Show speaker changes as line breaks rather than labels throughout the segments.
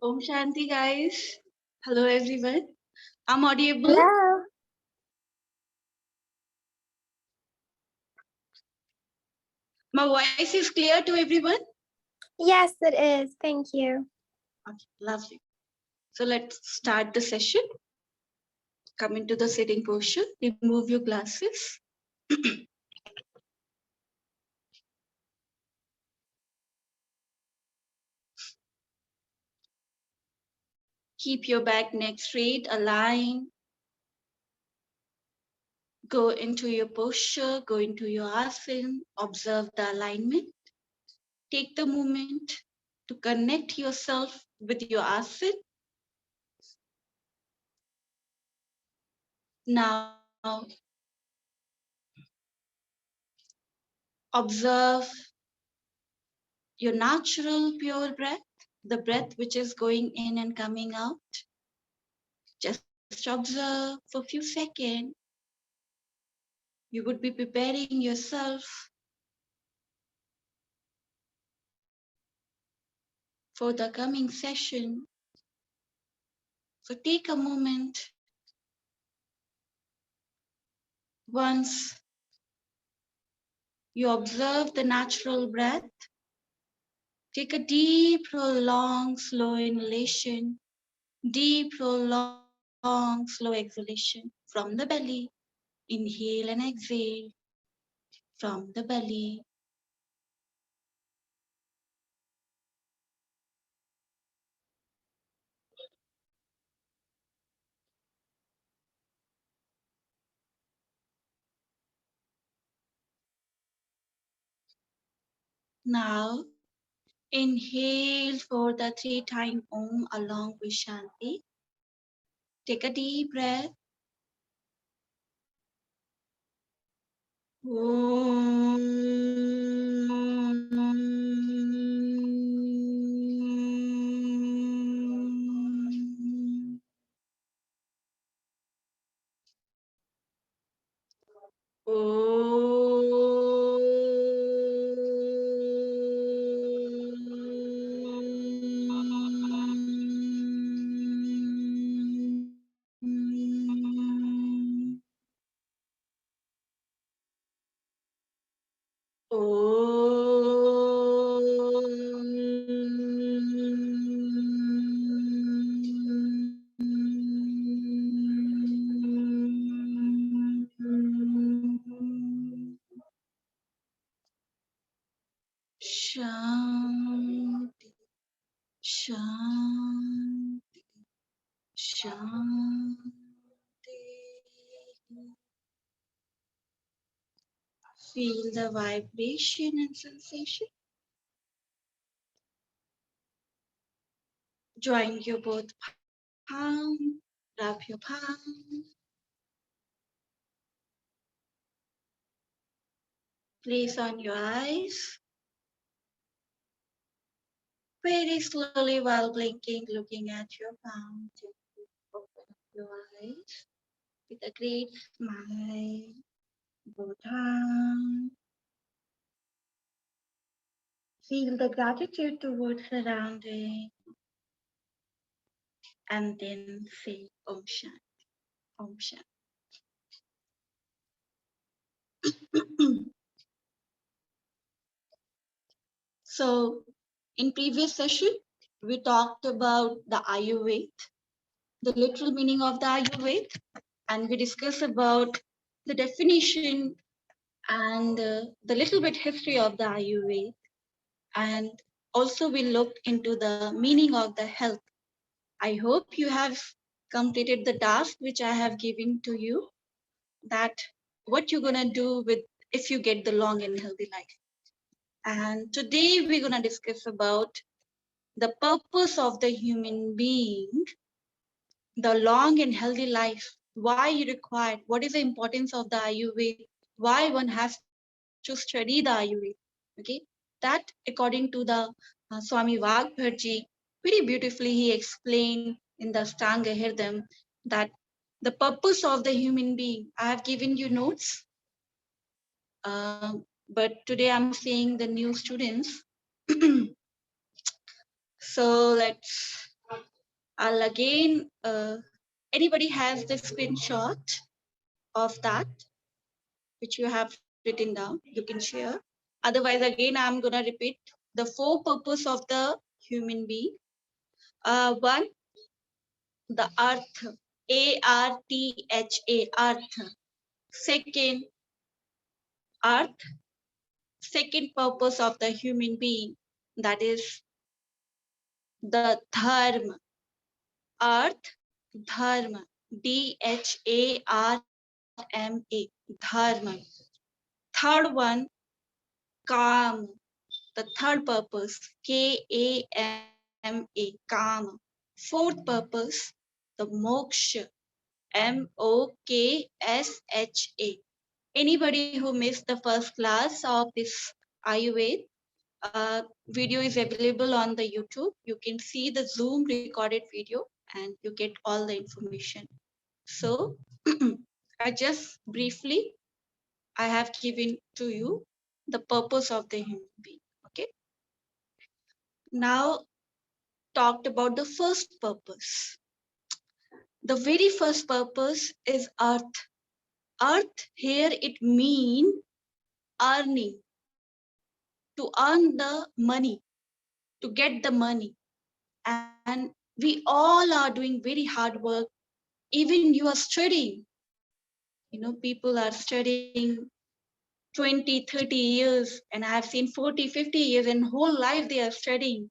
Om Shanti, guys. Hello, everyone. I'm audible.
Hello.
My voice is clear to everyone?
Yes, it is. Thank you.
Okay, lovely. So let's start the session. Come into the sitting posture. Remove your glasses. Keep your back, neck straight, align. Go into your posture, go into your asana. Observe the alignment. Take the moment to connect yourself with your asana. Now, observe your natural pure breath, the breath which is going in and coming out. Just observe for a few seconds. You would be preparing yourself for the coming session. So take a moment. Once you observe the natural breath, take a deep, prolonged, slow inhalation, deep, prolonged, slow exhalation from the belly. Inhale and exhale from the belly. Now, inhale for the 3-time Om along with Shanti. Take a deep breath. Shanti, Shanti, Shanti. Feel the vibration and sensation. Join your both palm, wrap your palm. Place on your eyes. Very slowly while blinking, looking at your palm. Gently open up your eyes with a great smile. Both hands. Feel the gratitude towards surrounding. And then say Om Shanti, Om Shanti. So, in previous session, we talked about the Ayurveda, the literal meaning of the Ayurveda, and we discussed about the definition and the little bit history of the Ayurveda, and also we looked into the meaning of the health. I hope you have completed the task which I have given to you, that what you're gonna do with if you get the long and healthy life. And today we're gonna discuss about the purpose of the human being, the long and healthy life, why you require, what is the importance of the Ayurveda, why one has to study the Ayurveda. Okay, that according to the Swami Vagbharji, very beautifully he explained in the Stanga Hirdam that the purpose of the human being. I have given you notes, but today I'm seeing the new students. So I'll again, anybody has the screenshot of that, which you have written down, you can share. Otherwise, again, I'm going to repeat the four purpose of the human being. One, the earth, A-R-T-H-A, earth. Second, earth. Second purpose of the human being, that is the dharma. Earth, dharma. D-H-A-R-M-A, dharma. Third one, calm. The third purpose, K-A-M-A, calm. Fourth purpose, the moksha, M-O-K-S-H-A. Anybody who missed the first class of this Ayurveda video is available on the YouTube. You can see the Zoom recorded video and you get all the information. So I just briefly, I have given to you the purpose of the human being. Okay. Now talked about the first purpose. The very first purpose is earth. Earth here it means earning, to earn the money, to get the money. And we all are doing very hard work. Even you are studying, people are studying 20, 30 years, and I have seen 40, 50 years, and whole life they are studying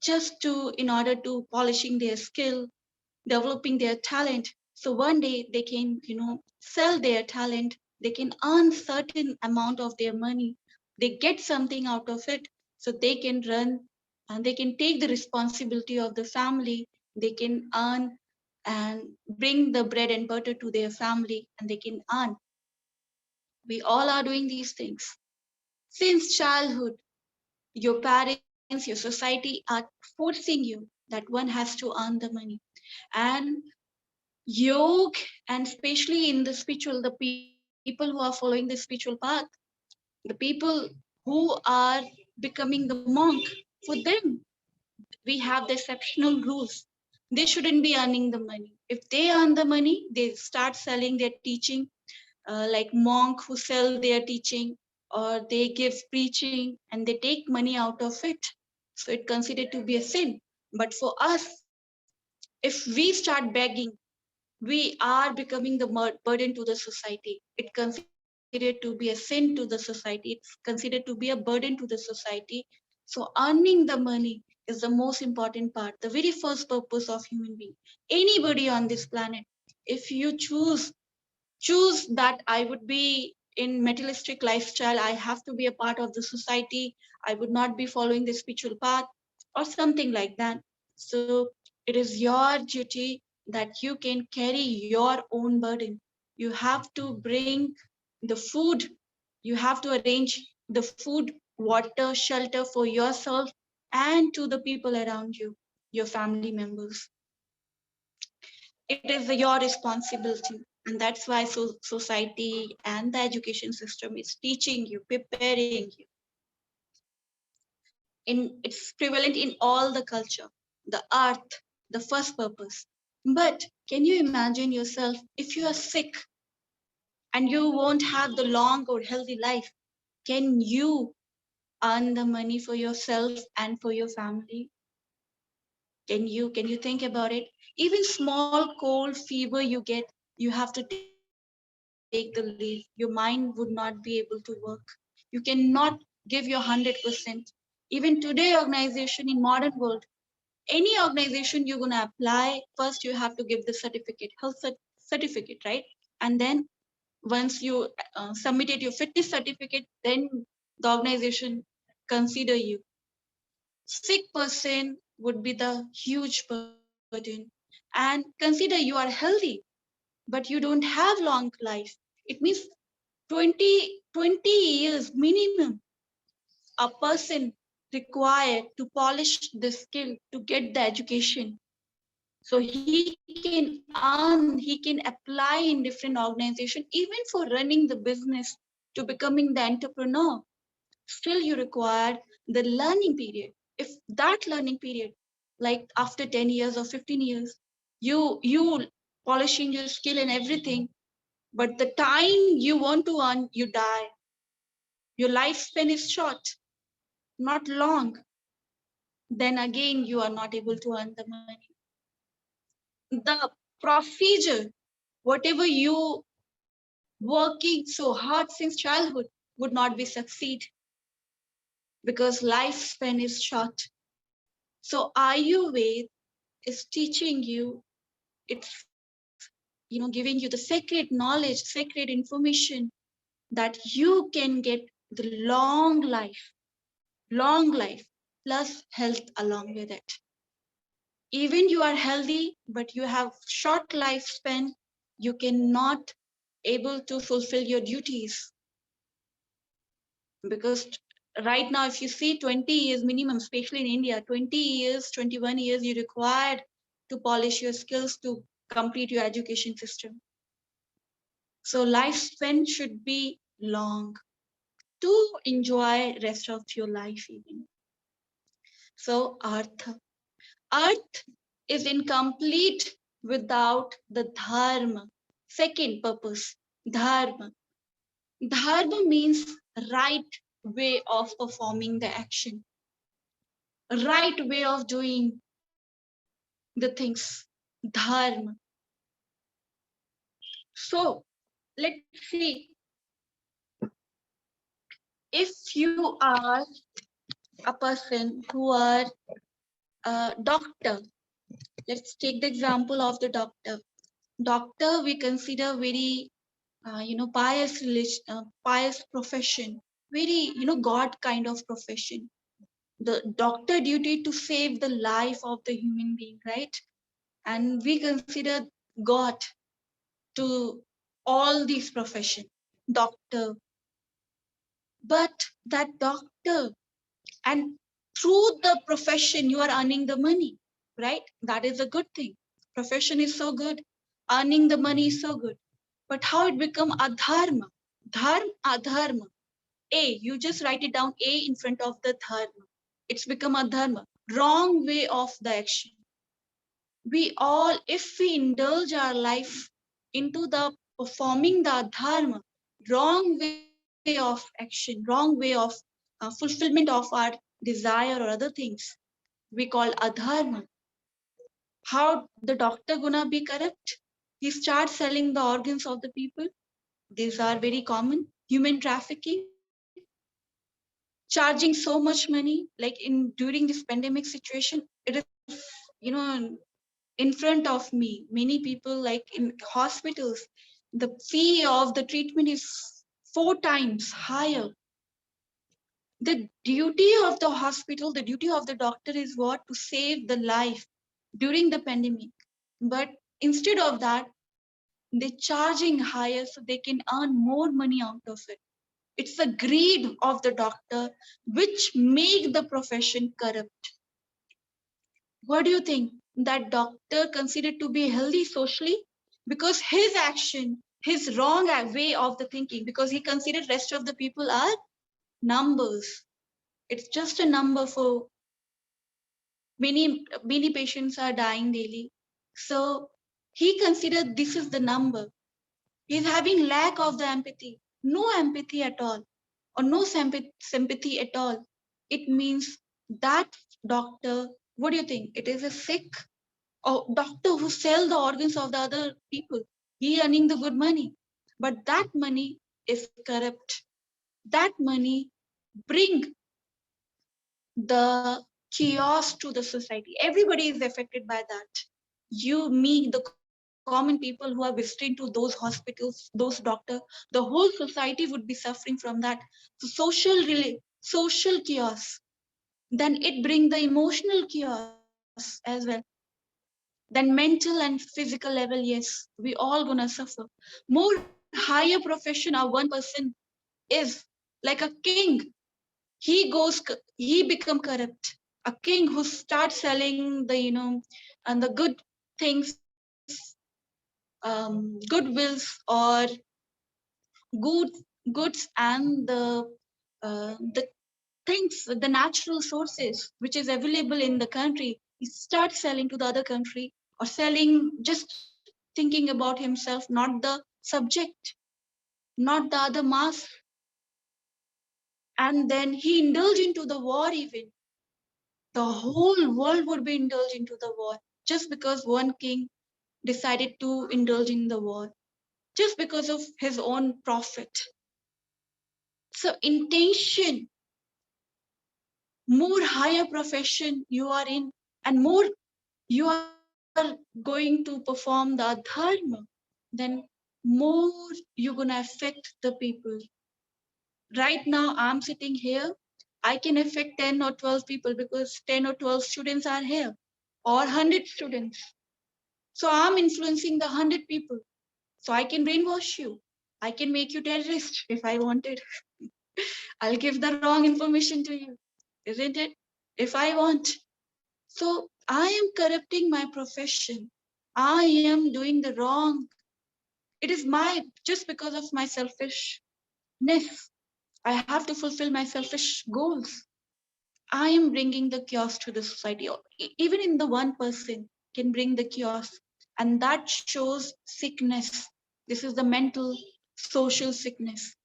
just in order to polishing their skill, developing their talent. So one day they can, sell their talent. They can earn certain amount of their money. They get something out of it. So they can run and they can take the responsibility of the family. They can earn and bring the bread and butter to their family, and they can earn. We all are doing these things. Since childhood, your parents, your society are forcing you that one has to earn the money. And yoga, and especially in the spiritual, the people who are following the spiritual path, the people who are becoming the monk, for them we have the exceptional rules. They shouldn't be earning the money. If they earn the money, they start selling their teaching, like monk who sell their teaching, or they give preaching and they take money out of it. So it considered to be a sin. But for us, if we start begging, we are becoming the burden to the society. It considered to be a sin to the society. It's considered to be a burden to the society. So earning the money is the most important part, the very first purpose of human being. Anybody on this planet, if you choose that I would be in materialistic lifestyle, I have to be a part of the society, I would not be following the spiritual path or something like that. So it is your duty that you can carry your own burden. You have to bring the food, you have to arrange the food, water, shelter for yourself and to the people around you, your family members. It is your responsibility, and that's why society and the education system is teaching you, preparing you. It's prevalent in all the culture, the earth, the first purpose. But can you imagine yourself if you are sick and you won't have the long or healthy life? Can you earn the money for yourself and for your family? Can you think about it? Even small cold fever you get, you have to take the leave. Your mind would not be able to work. You cannot give your 100%. Even today organization in modern world, any organization you're going to apply, first you have to give the certificate, certificate, right? And then once you submitted your fitness certificate, then the organization consider you. Sick person would be the huge burden. And consider you are healthy, but you don't have long life. It means 20 years minimum a person required to polish the skill to get the education. So he can earn, he can apply in different organizations, even for running the business, to becoming the entrepreneur. Still you require the learning period. If that learning period like after 10 years or 15 years, you polishing your skill and everything, but the time you want to earn, you die. Your lifespan is short, not long. Then again, you are not able to earn the money. The procedure, whatever you working so hard since childhood, would not be succeed because lifespan is short. So Ayurveda is teaching you, it's giving you the sacred knowledge, sacred information that you can get the long life plus health along with it. Even you are healthy, but you have short lifespan, you cannot able to fulfill your duties. Because right now, if you see 20 years minimum, especially in India, 20 years, 21 years, you required to polish your skills to complete your education system. So lifespan should be long to enjoy rest of your life even. So earth is incomplete without the dharma. Second purpose, dharma. Dharma means right way of performing the action, right way of doing the things. Dharma. So let's see, if you are a person who are a doctor, let's take the example of the doctor. Doctor we consider very pious religion, pious profession, very God kind of profession. The doctor duty to save the life of the human being, right? And we consider God to all these profession, doctor. But that doctor, and through the profession you are earning the money, right? That is a good thing. Profession is so good, earning the money is so good. But how it become adharma? Dharma, adharma. A, you just write it down, A in front of the dharma. It's become adharma. Wrong way of the action. We all, if we indulge our life into the performing the dharma, wrong way of action, wrong way of fulfillment of our desire or other things, we call adharma. How the doctor gonna be corrupt? He starts selling the organs of the people. These are very common. Human trafficking, charging so much money, like in during this pandemic situation, it is in front of me. Many people, like in hospitals, the fee of the treatment is 4 times higher. The duty of the hospital, the duty of the doctor is what? To save the life during the pandemic. But instead of that, they're charging higher so they can earn more money out of it. It's the greed of the doctor which make the profession corrupt. What do you think? That doctor considered to be healthy socially because his action, his wrong way of the thinking, because he considered rest of the people are numbers. It's just a number. For many patients are dying daily. So he considered this is the number. He's having lack of the empathy, no empathy at all, or no sympathy at all. It means that doctor, what do you think? It is a sick or doctor who sell the organs of the other people. He earning the good money, but that money is corrupt. That money bring the chaos to the society. Everybody is affected by that. You, me, the common people who are visiting to those hospitals, those doctors, the whole society would be suffering from that. So social chaos. Then it bring the emotional chaos as well. Then mental and physical level, yes, we all gonna suffer. More higher profession or one person is like a king. He become corrupt. A king who starts selling the and the good things, goodwills or good goods and the things, the natural sources which is available in the country. he starts selling to the other country or selling, just thinking about himself, not the subject, not the other mass. And then he indulged into the war even. The whole world would be indulged into the war just because one king decided to indulge in the war, just because of his own profit. So intention, more higher profession you are in, and more you are going to perform the dharma, then more you're gonna affect the people. Right now, I'm sitting here, I can affect 10 or 12 people because 10 or 12 students are here, or 100 students. So I'm influencing the 100 people. So I can brainwash you. I can make you terrorist if I wanted. I'll give the wrong information to you, isn't it? If I want. So I am corrupting my profession. I am doing the wrong. It is my, just because of my selfishness. I have to fulfill my selfish goals. I am bringing the chaos to the society. Even in the one person can bring the chaos. And that shows sickness. This is the mental, social sickness.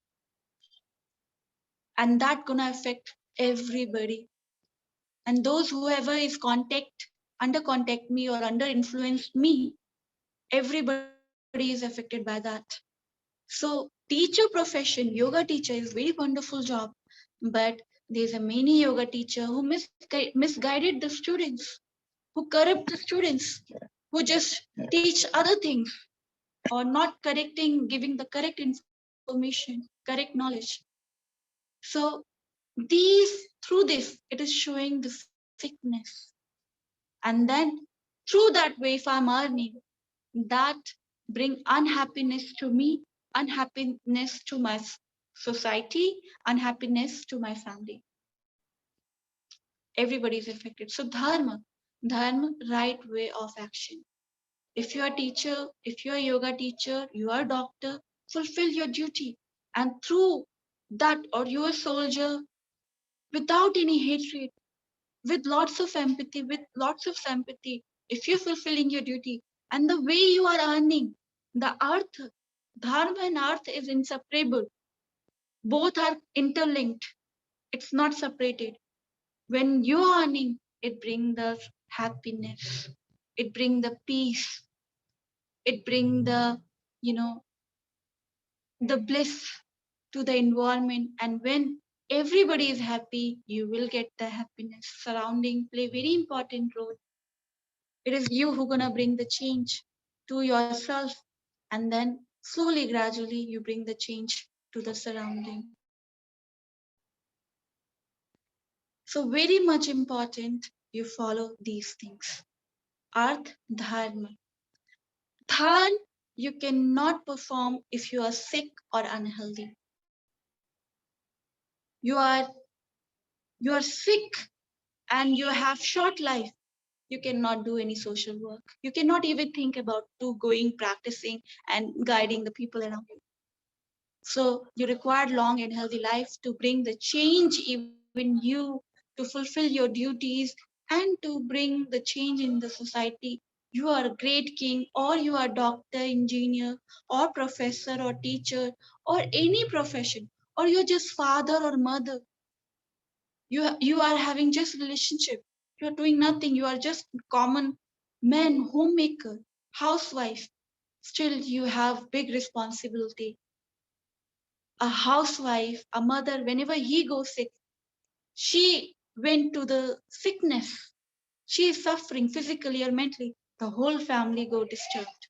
And that gonna affect everybody. And those whoever is under contact me or under influenced me, everybody is affected by that. So teacher profession, yoga teacher is very wonderful job, but there's a many yoga teacher who misguided the students, who corrupt the students, who just teach other things or not correcting, giving the correct information, correct knowledge. So these, through this, it is showing the sickness. And then through that way, if I'm earning, that bring unhappiness to me, unhappiness to my society, unhappiness to my family. Everybody is affected. So dharma, right way of action. If you are teacher, if you are yoga teacher, you are doctor, fulfill your duty. And through that, or you are soldier, without any hatred, with lots of empathy, with lots of sympathy, if you're fulfilling your duty, and the way you are earning, the earth, dharma and earth is inseparable. Both are interlinked. It's not separated. When you are earning, it brings the happiness. It brings the peace. It brings the, you know, the bliss to the environment. And when everybody is happy, you will get the happiness. Surrounding play very important role. It is you who gonna bring the change to yourself, and then slowly, gradually, you bring the change to the surrounding. So very much important you follow these things. Arth, dharma. Dhan you cannot perform if you are sick or unhealthy. You are you are sick and you have short life. You cannot do any social work. You cannot even think about to going, practicing, and guiding the people around you. So you require long and healthy life to bring the change, even you, to fulfill your duties and to bring the change in the society. You are a great king, or you are doctor, engineer, or professor, or teacher, or any profession, or you're just father or mother. You are having just relationship. You are doing nothing. You are just common man, homemaker, housewife. Still, you have big responsibility. A housewife, a mother, whenever he goes sick, she went to the sickness. She is suffering physically or mentally. The whole family go disturbed.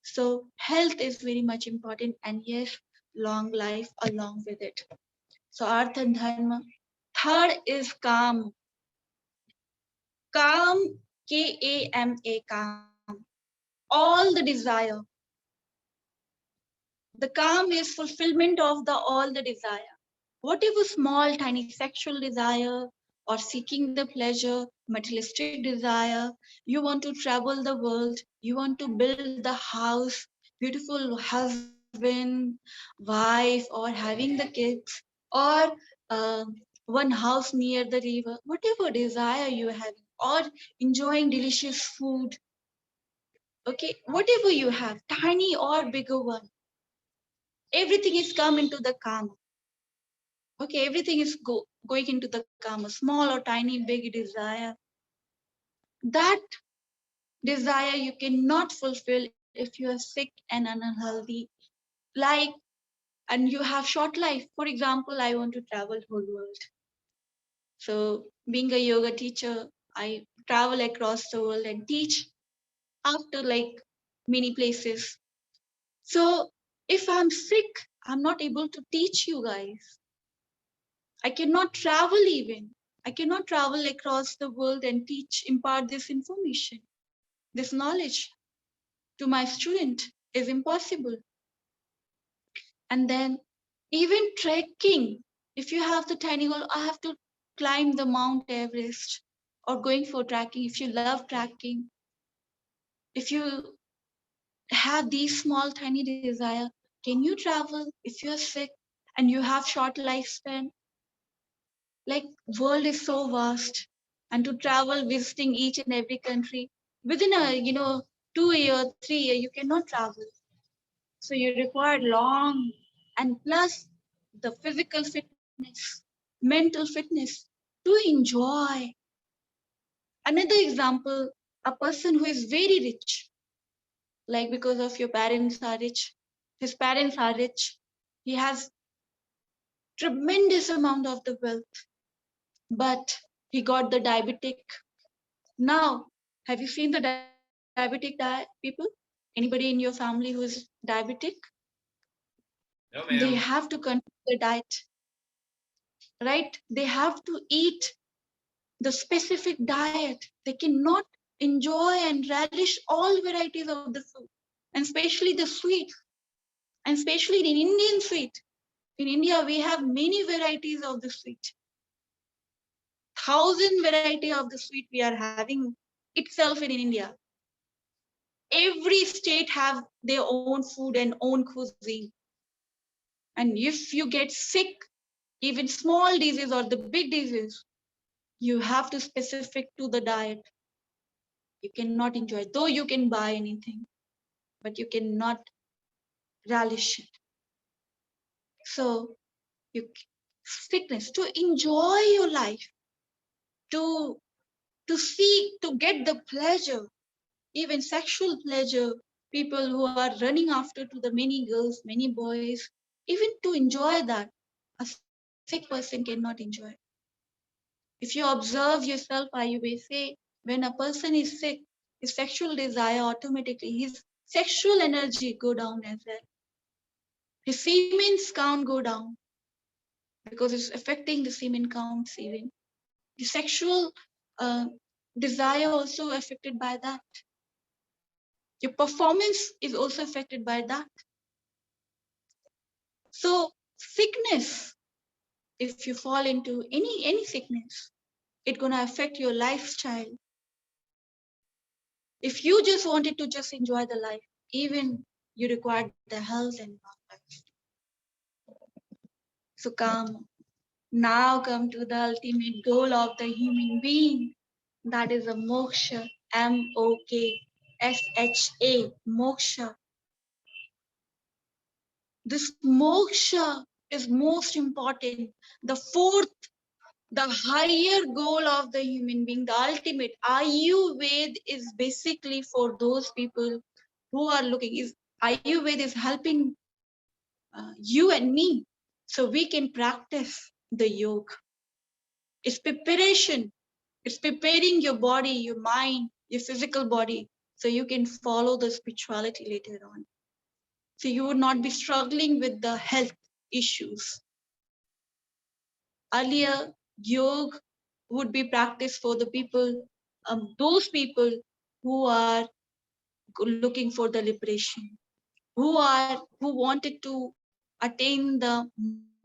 So health is very much important, and yes, long life along with it. So Artha and Dharma. Third is calm. Calm, K-A-M-A, calm. All the desire. The calm is fulfillment of the all the desire. Whatever small, tiny sexual desire or seeking the pleasure, materialistic desire, you want to travel the world, you want to build the house, beautiful husband, wife, or having the kids, or uh, one house near the river, whatever desire you have, or enjoying delicious food. Okay, whatever you have, tiny or bigger one, everything is come into the karma. Okay, everything is going into the karma, small or tiny, big desire. That desire you cannot fulfill if you are sick and unhealthy, like, and you have short life. For example, I want to travel whole world. So being a yoga teacher, I travel across the world and teach after like many places. So if I'm sick, I'm not able to teach you guys. I cannot travel even. I cannot travel across the world and teach, impart this information, this knowledge to my student is impossible. And then even trekking, if you have the tiny goal, I have to climb the Mount Everest or going for trekking. If you love trekking, if you have these small tiny desire, can you travel if you're sick and you have short lifespan? Like world is so vast, and to travel visiting each and every country within a 2 year, 3 year, you cannot travel. So you require long, and plus the physical fitness, mental fitness to enjoy. Another example, a person who is very rich, like because of your parents are rich, his parents are rich, he has tremendous amount of the wealth, but he got the diabetic. Now, have you seen the diabetic people? Anybody in your family who is diabetic?
No,
They
ma'am.
have to control the diet, right? They have to eat the specific diet. They cannot enjoy and relish all varieties of the food, and especially the sweet, and especially in Indian sweet. In India, we have many varieties of the sweet. 1,000 variety of the sweet we are having itself in India. Every state have their own food and own cuisine. And if you get sick, even small disease or the big disease, you have to specific to the diet. You cannot enjoy, though you can buy anything, but you cannot relish it. So you fitness to enjoy your life, to seek to get the pleasure, even sexual pleasure. People who are running after to the many girls, many boys, even to enjoy that, a sick person cannot enjoy. If you observe yourself, Ayurveda say, when a person is sick, his sexual desire automatically, his sexual energy go down as well. His semen's count go down because it's affecting the semen counts even. The sexual uh, desire also affected by that. Your performance is also affected by that. So sickness, if you fall into any sickness, it's gonna affect your lifestyle. If you just wanted to just enjoy the life, even you require the health and long life. So come, now come to the ultimate goal of the human being. That is a moksha, Moksha, moksha. This moksha is most important. The fourth, the higher goal of the human being, the ultimate. Ayurveda is basically for those people who are looking. Ayurveda is helping you and me so we can practice the yoga. It's preparation. It's preparing your body, your mind, your physical body so you can follow the spirituality later on. So you would not be struggling with the health issues. Earlier, yoga would be practiced for the people, those people who are looking for the liberation, who wanted to attain the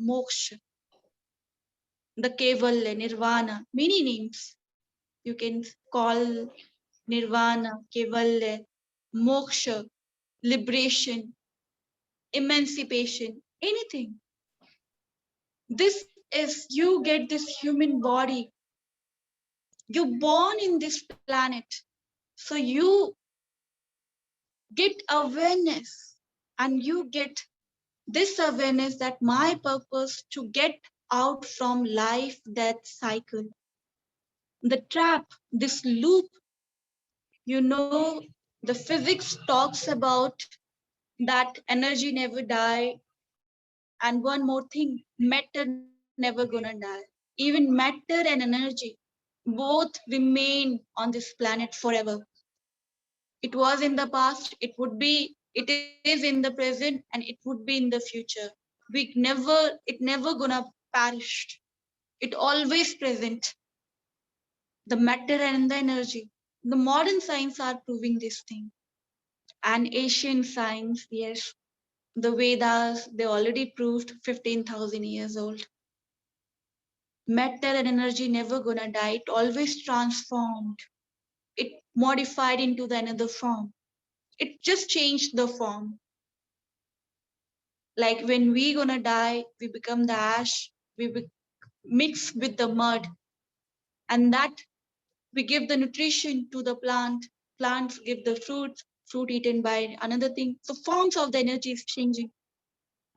moksha, the 𝐘𝐫, nirvana, many names you can call nirvana, 𝐘𝐫, moksha, liberation, emancipation, anything. This is you get this human body You're born in this planet. So you get awareness, and you get this awareness that my purpose to get out from life, death cycle, the trap, this loop. You know, the physics talks about that energy never die. And one more thing, matter never gonna die. Even matter and energy both remain on this planet forever. It was in the past, it is in the present, and it would be in the future. It never gonna perish. It always present, the matter and the energy. The modern science are proving this thing. And ancient science, yes, the Vedas, they already proved 15,000 years old. Matter and energy never gonna die. It always transformed. It modified into the another form. It just changed the form. Like when we gonna die, we become the ash, mix with the mud, and that we give the nutrition to the plant. Plants give the fruit eaten by another thing. So forms of the energy is changing,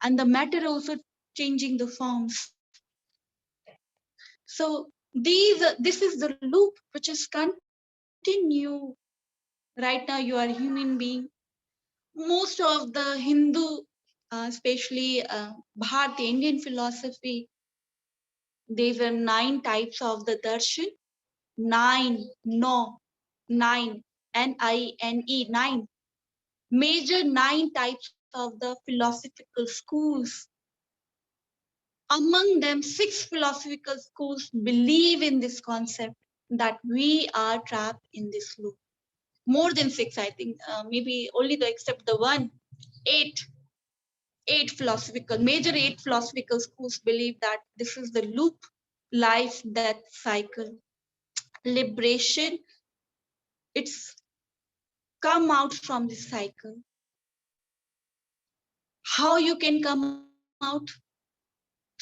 and the matter also changing the forms. So this is the loop which is continue. Right now you are a human being. Most of the Hindu, especially Bharati Indian philosophy, there are 9 types of the darshan. Nine, no, nine, Nine, major 9 types of the philosophical schools. Among them, 6 philosophical schools believe in this concept that we are trapped in this loop. More than 6, I think, maybe only the except the one, 8. Major 8 philosophical schools believe that this is the loop, life, death cycle. Liberation, it's come out from this cycle. How you can come out?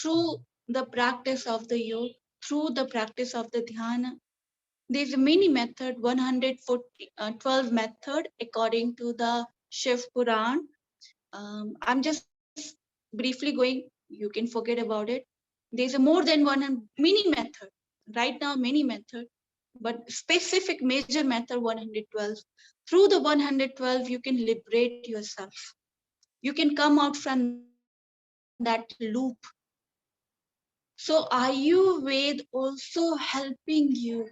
Through the practice of the yoga, through the practice of the dhyana. There's a many method, 112 method according to the Shiv Puran. I'm just briefly going, you can forget about it. There's a more than one many method. Right now, many method, but specific major method 112. Through the 112, you can liberate yourself. You can come out from that loop. So Ayurveda also helping you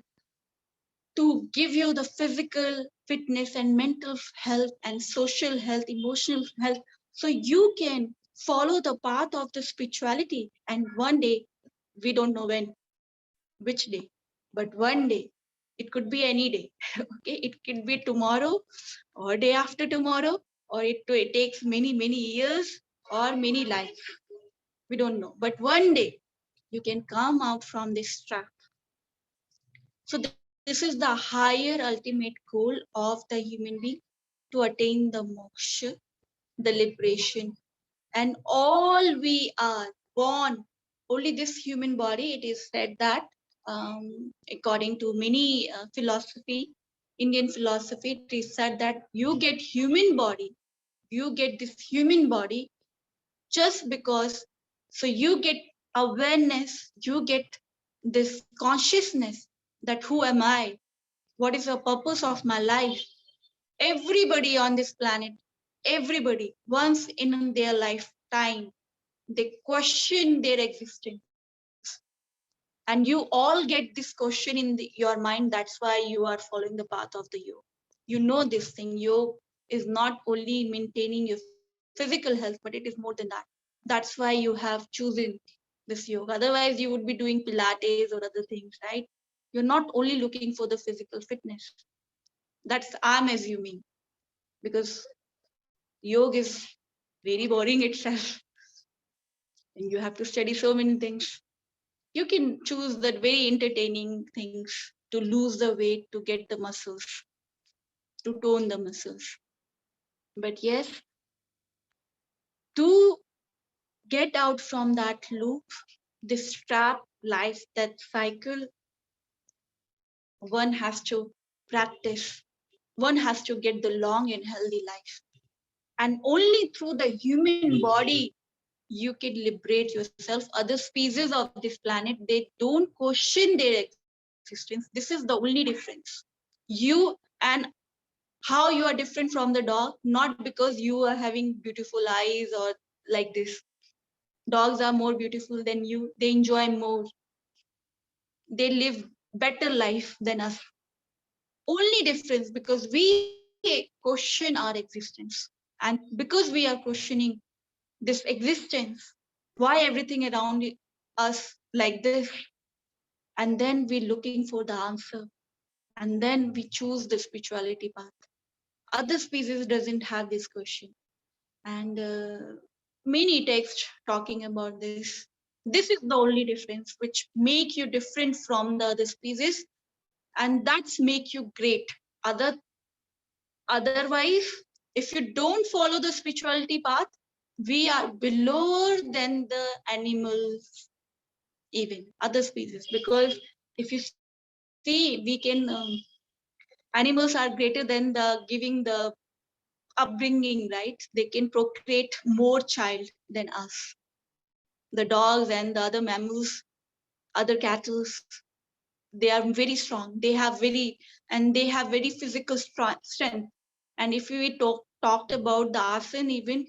to give you the physical fitness and mental health and social health, emotional health, so you can follow the path of the spirituality. And one day, we don't know when, which day, but one day, it could be any day. Okay, it could be tomorrow or day after tomorrow, or it takes many years or many lives. We don't know, but one day you can come out from this trap. So this is the higher ultimate goal of the human being, to attain the moksha, the liberation. And all we are born, only this human body, it is said that according to many philosophy, Indian philosophy, it is said that you get human body, you get this human body just because, so you get awareness, you get this consciousness that who am I, what is the purpose of my life. Everybody on this planet, everybody once in their lifetime, they question their existence, and you all get this question in your mind. That's why you are following the path of the yoga. You know this thing, yoga is not only maintaining your physical health, but it is more than that. That's why you have chosen this yoga. Otherwise you would be doing pilates or other things, right? You're not only looking for the physical fitness. That's I'm assuming, because yoga is very boring itself, and you have to study so many things. You can choose that very entertaining things to lose the weight, to get the muscles, to tone the muscles. But yes, to get out from that loop, this trap life, that cycle, one has to practice, one has to get the long and healthy life. And only through the human body you can liberate yourself. Other species of this planet, they don't question their existence. This is the only difference. You and how you are different from the dog, not because you are having beautiful eyes or like this. Dogs are more beautiful than you. They enjoy more. They live better life than us. Only difference because we question our existence. And because we are questioning this existence, why everything around us like this, and then we're looking for the answer, and then we choose the spirituality path. Other species doesn't have this question, and many texts talking about this. This is the only difference which make you different from the other species, and that's make you great. Otherwise, if you don't follow the spirituality path, we are below than the animals, even other species. Because if you see, we can animals are greater than the giving the upbringing, right? They can procreate more child than us. The dogs and the other mammals, other cattle, they are very strong. They have very physical strength. And if we talked about the arson, even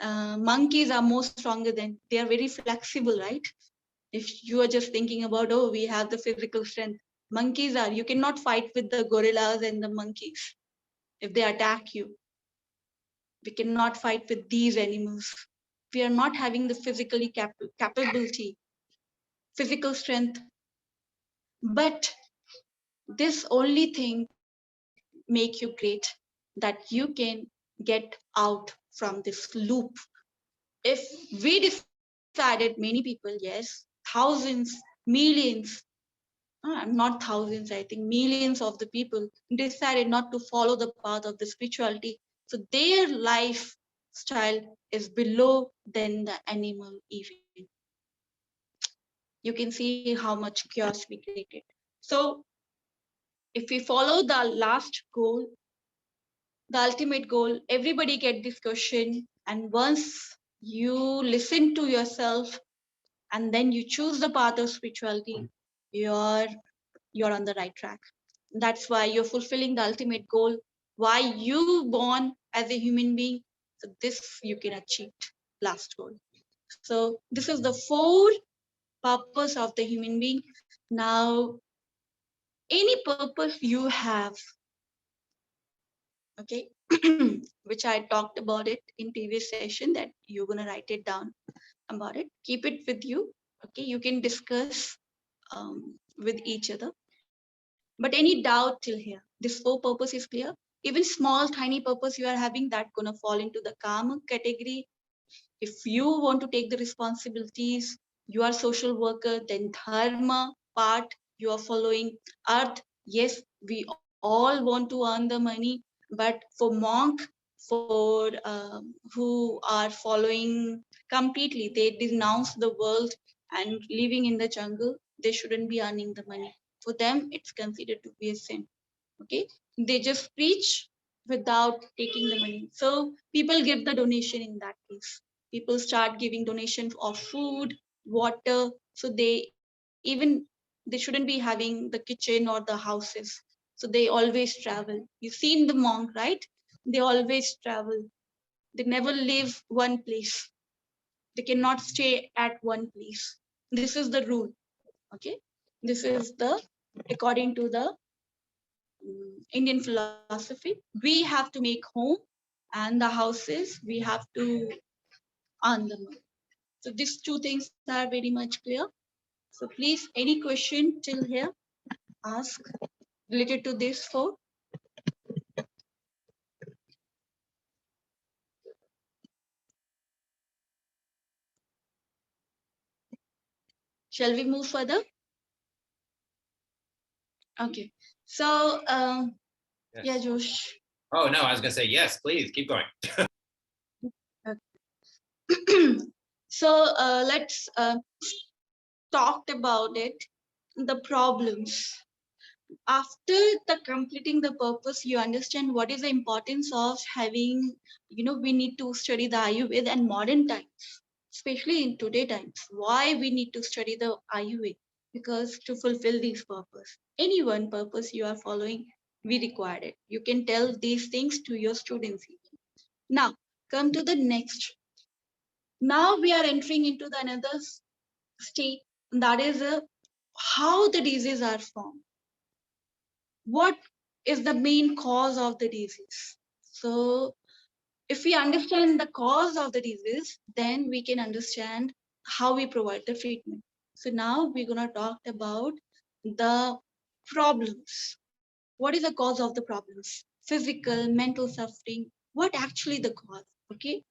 monkeys are more stronger than. They are very flexible, right? If you are just thinking about, oh, we have the physical strength, monkeys are. You cannot fight with the gorillas and the monkeys if they attack you. We cannot fight with these animals. We are not having the physically capability, physical strength. But this only thing make you great, that you can get out from this loop. If we decided, many people, yes, thousands, millions, not thousands, I think millions of the people decided not to follow the path of the spirituality, so their lifestyle is below than the animal even. You can see how much chaos we created. So if we follow the last goal, the ultimate goal, everybody get this question, and once you listen to yourself and then you choose the path of spirituality, you're you're on the right track. That's why you're fulfilling the ultimate goal, why you born as a human being. So this you can achieve, last goal. So this is the four purpose of the human being. Now, any purpose you have, okay, which I talked about it in previous session, that you're gonna write it down about it, keep it with you. Okay, you can discuss with each other. But any doubt till here, this four purpose is clear. Even small tiny purpose you are having, that gonna fall into the 𝐘𝐽 category. If you want to take the responsibilities, you are social worker, then dharma part you are following. Earth, yes, we all want to earn the money, but for monk, for who are following completely, they denounce the world and living in the jungle, they shouldn't be earning the money. For them, it's considered to be a sin. Okay, they just preach without taking the money. So people give the donation. In that case, people start giving donation of food, water. So even they shouldn't be having the kitchen or the houses. So they always travel. You've seen the monk, right? They always travel. They never live one place. They cannot stay at one place. This is the rule. Okay, this is the according to the Indian philosophy. We have to make home, and the houses we have to earn them. So these two things are very much clear. So please, any question till here, ask related to this four. Shall we move further? Okay. So
Yes.
yeah, Josh.
Oh, no, I was going to say, yes, please keep going.
So let's talk about it. The problems. after the completing the purpose, you understand what is the importance of having, we need to study the Ayurveda and modern times, especially in today times. Why we need to study the Ayurveda? Because to fulfill these purpose, any one purpose you are following, we require it. You can tell these things to your students. Now, come to the next. Now we are entering into the another state, that is how the diseases are formed. What is the main cause of the disease? So if we understand the cause of the disease, then we can understand how we provide the treatment. So now we're going to talk about the problems. What is the cause of the problems? Physical, mental suffering. What actually the cause? Okay.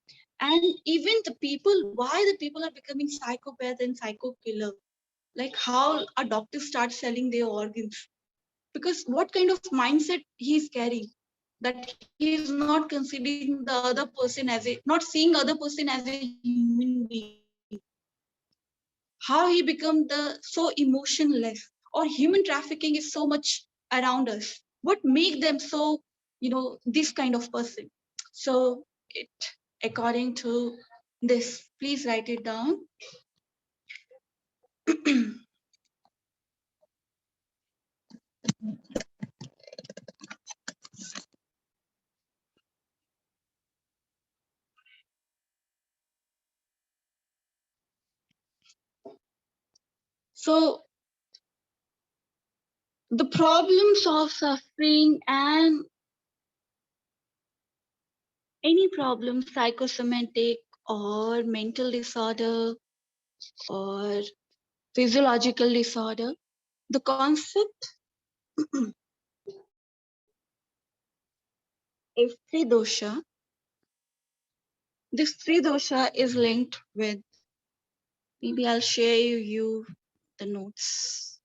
And even the people, why the people are becoming psychopath and psycho killer? Like how a doctor starts selling their organs, because what kind of mindset he's carrying, that he's not considering the other person as a, not seeing other person as a human being. How he become the so emotionless, or human trafficking is so much around us. What make them so, this kind of person? So it, according to this, please write it down. So the problems of suffering and any problem, psychosomatic or mental disorder or physiological disorder, the concept is three dosha. This three dosha is linked with, maybe I'll share you the notes.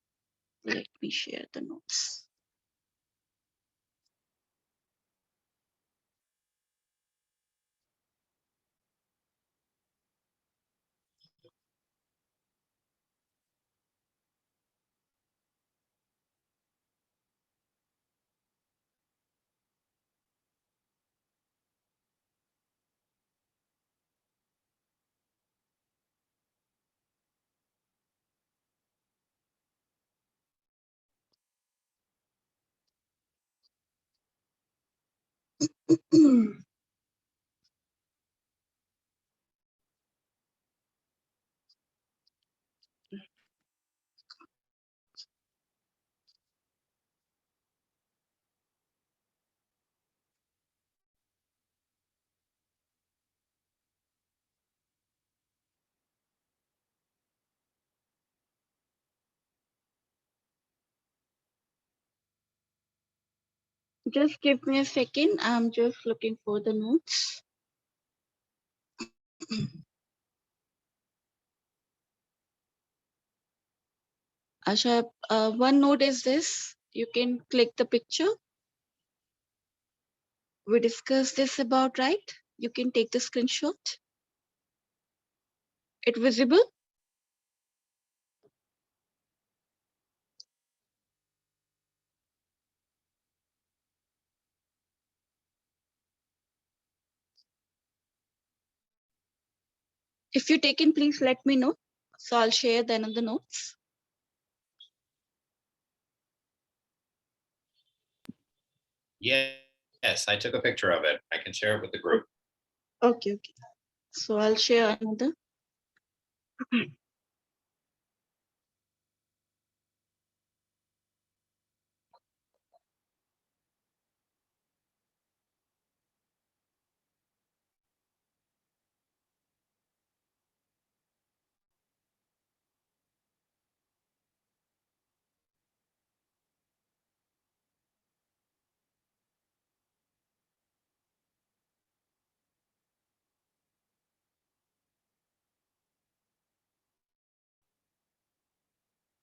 Let me share the notes. Just give me a second. I'm just looking for the notes. Asha, one note is this. You can click the picture. We discussed this about, right? You can take the screenshot. It visible? If you taken, please let me know. So I'll share then on the notes.
Yes, I took a picture of it. I can share it with the group.
Okay. So I'll share another.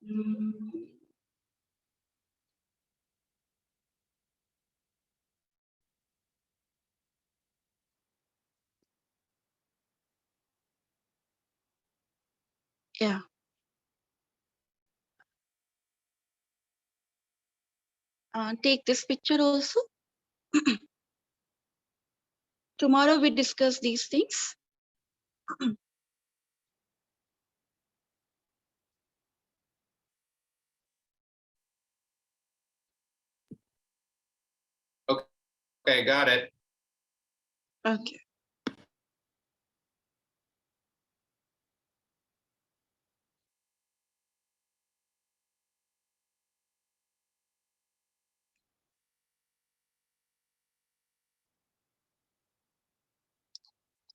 Mm, yeah. take this picture also. Tomorrow we discuss these things.
Okay, got it.
Okay.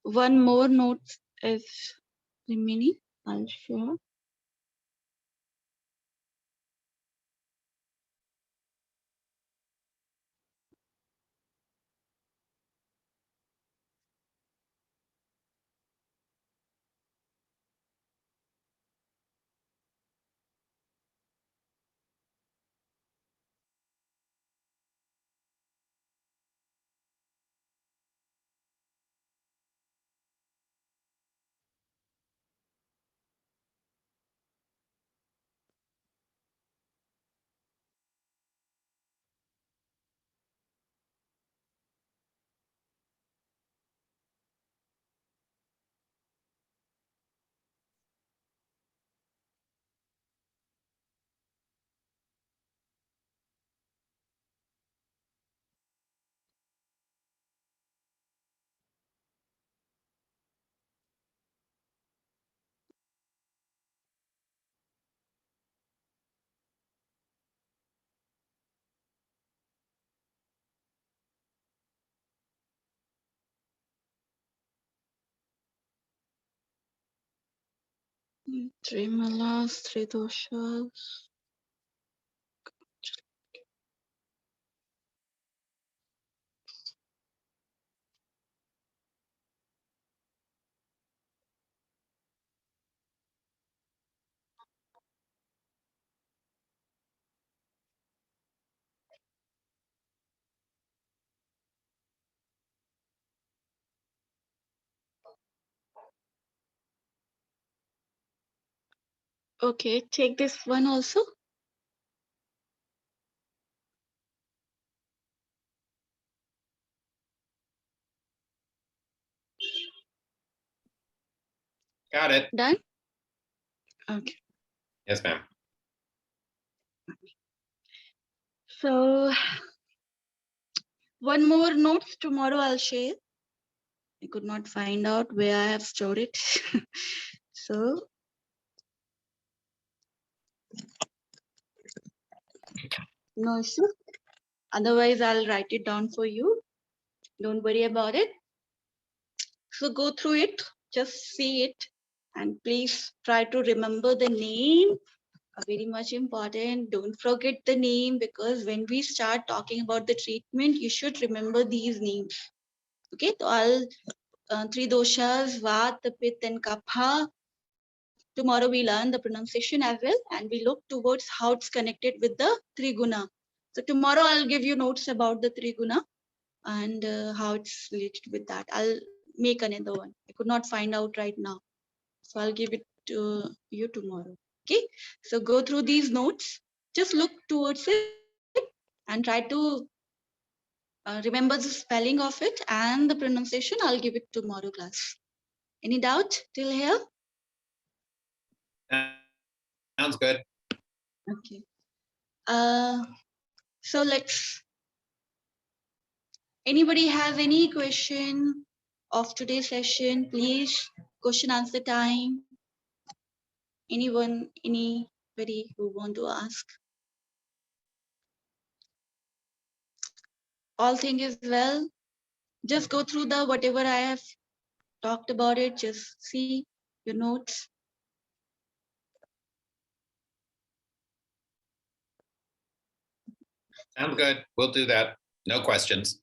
One more note is remaining. I'll share. Three malas, three doshas. Okay, take this one also.
Got it.
Done? Okay.
Yes, ma'am.
So one more notes tomorrow I'll share. I could not find out where I have stored it. So no issue. Otherwise, I'll write it down for you. Don't worry about it. So go through it, just see it, and please try to remember the name. Very much important. Don't forget the name, because when we start talking about the treatment, you should remember these names. Okay, so all three doshas, Vata, Pitta, and Kapha. Tomorrow we learn the pronunciation as well, and we look towards how it's connected with the Triguna. So tomorrow I'll give you notes about the Triguna and how it's related with that. I'll make another one. I could not find out right now, so I'll give it to you tomorrow. Okay, so go through these notes. Just look towards it and try to remember the spelling of it and the pronunciation. I'll give it tomorrow class. Any doubt till here?
Sounds good.
Okay. So let's. Anybody has any question of today's session? Please, question answer time. Anyone, anybody who want to ask? All thing is well. Just go through the whatever I have talked about it. Just see your notes.
Sounds good. We'll do that. No questions.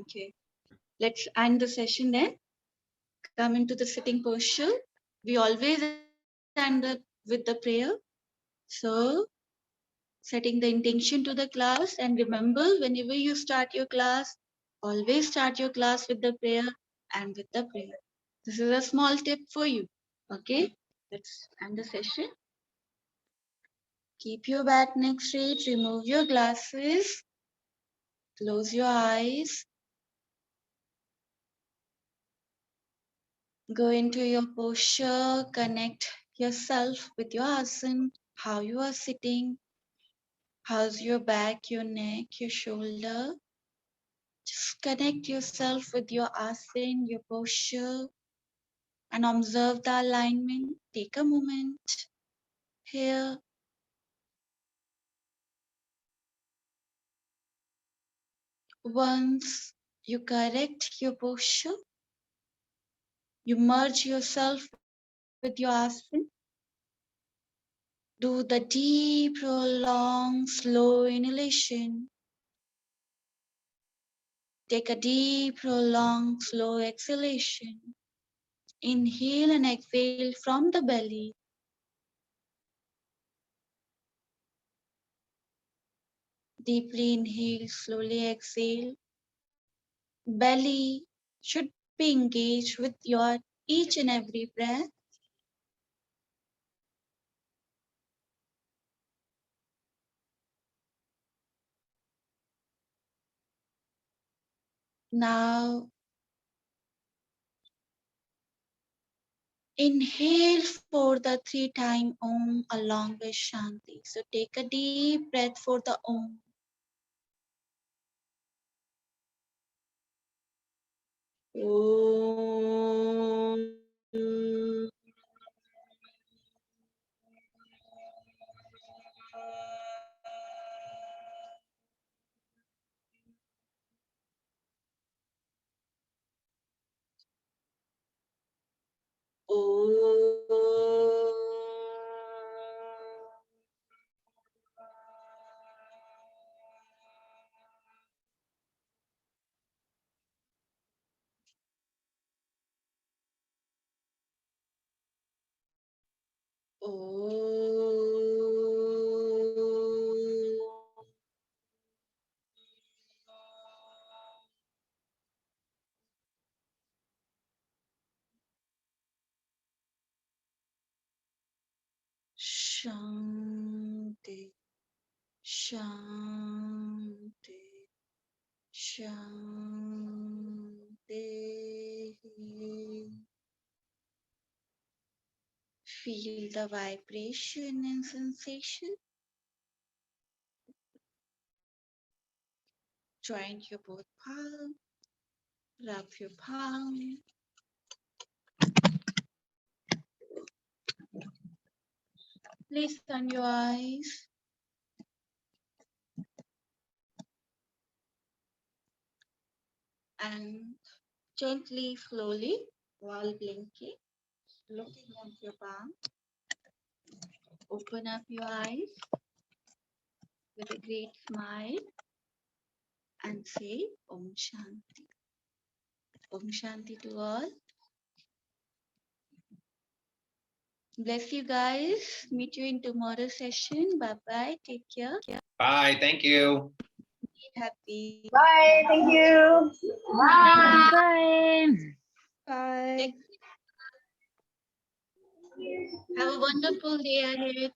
Okay. Let's end the session then. Come into the sitting posture. We always end up with the prayer. So setting the intention to the class, and remember, whenever you start your class, always start your class with the prayer and with the prayer. This is a small tip for you. Okay, let's end the session. Keep your back neck straight. Remove your glasses. Close your eyes. Go into your posture. Connect yourself with your asana. How you are sitting. How's your back, your neck, your shoulder. Just connect yourself with your asana, your posture, and observe the alignment. Take a moment here. Once you correct your posture, you merge yourself with your asana. Do the deep, prolonged, slow inhalation. Take a deep, prolonged, slow exhalation. Inhale and exhale from the belly. Deeply inhale, slowly exhale. Belly should be engaged with your each and every breath. Now, inhale for the 3-time Om along with Shanti. So take a deep breath for the Om. Om. Shanti, Shanti, Shanti. Feel the vibration and sensation. Join your both palms. Rub your palm. Place on your eyes. And gently, slowly, while blinking, looking at your palm, open up your eyes with a great smile and say Om Shanti. Om Shanti to all. Bless you guys. Meet you in tomorrow's session. Bye-bye. Take care.
Bye. Thank you.
Be happy.
Bye. Thank you. Bye.
Bye.
Bye.
Have a wonderful day ahead.